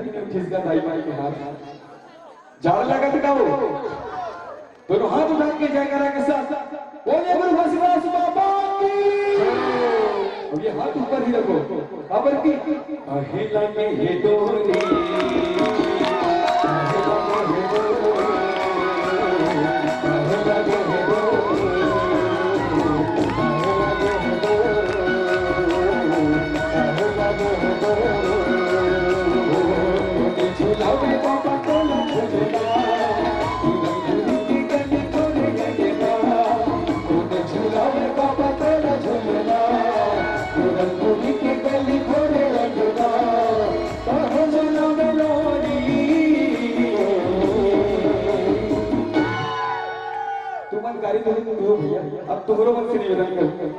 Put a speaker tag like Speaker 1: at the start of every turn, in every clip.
Speaker 1: नहीं खिसका दाई माई के हाथ झाड़ लगा दिखाओ दोनों हाथ उठा के जयकारा के साथ बोले गुरु घसीदास बाबा की। अब ये हाथ ऊपर ही रखो बाबर की अहिला के ये डोरी भैया अब तुम्हारो मन से निवेदन कर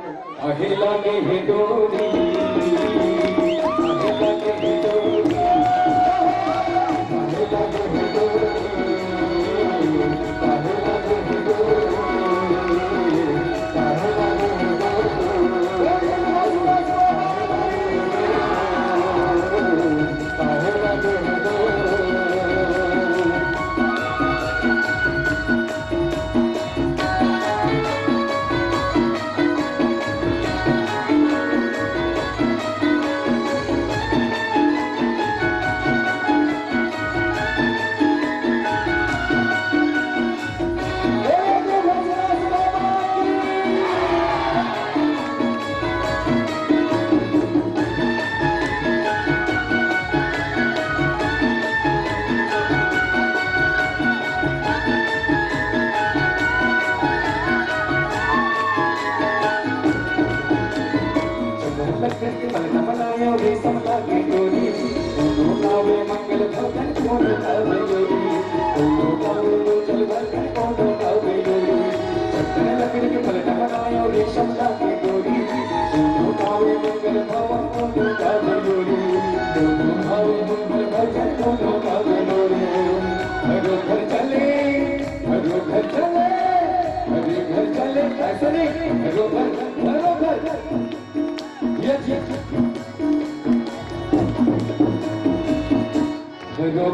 Speaker 1: अहिला के हे डोरी अहिला के हे डोरी अहिला के हे डोरी अहिला के हे डोरी अहिला के हे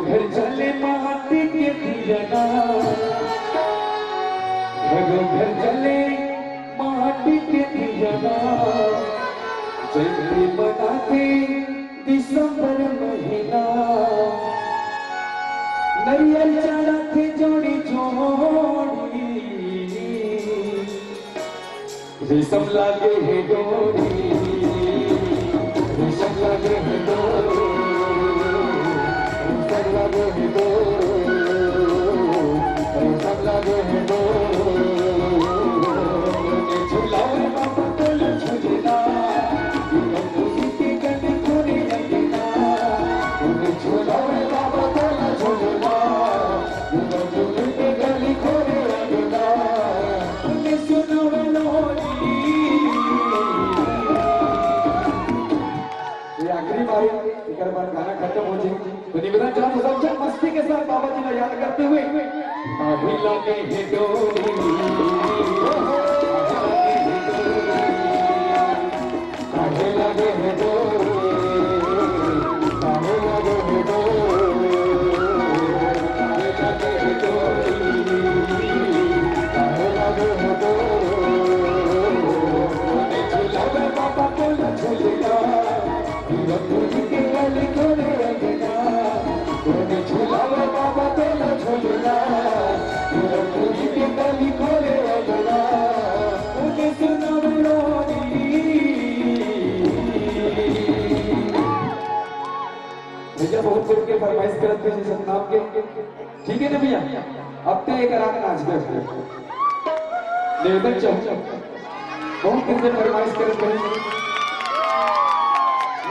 Speaker 1: घर चले माटी के दिया घर चले माटी के दिया चैत्री बनाते दिसंबर महीना नरियल चढ़ाते जोड़ी जोड़ी रेशम लागे है डोरी रेशम लागे है डोरी लागे है डोरी सब लागे है डोरी झुलावे बाबा तोल झुलना खुशी की गली खोरी लगना झुलावे बाबा तोल झुलना झुल के गली खोरी लगना सुनो लोरी। ये आखिरी बारी एक बार गाना खत्म हो जाए तो निवेदन चाहता हूं सब मस्ती के साथ बाबा जी को याद करते हुए अहिला के हे डोरी अहिला के हे डोरी अहिला के हे डोरी अहिला के हे डोरी अहिला के हे डोरी झुलावे बाबा को झुलना खुशी के गली खोले रखना झुलावे बाबा तेला झुलना खुशी के गली खोले रखना सुनो लोरी। भैया बहुत लोग के फरमाइश करते हैं जिस नाम के ठीक है ना भैया अब तो एक रात नाच गए निवेदन चाहूँ बहुत दिन से फरमाइश करते हैं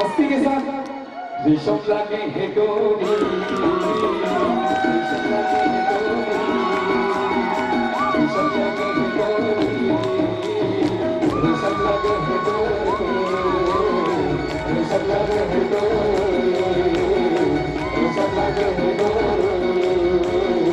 Speaker 1: मस्ती के साथ रेशम लागे है डोरी रेशम लागे है डोरी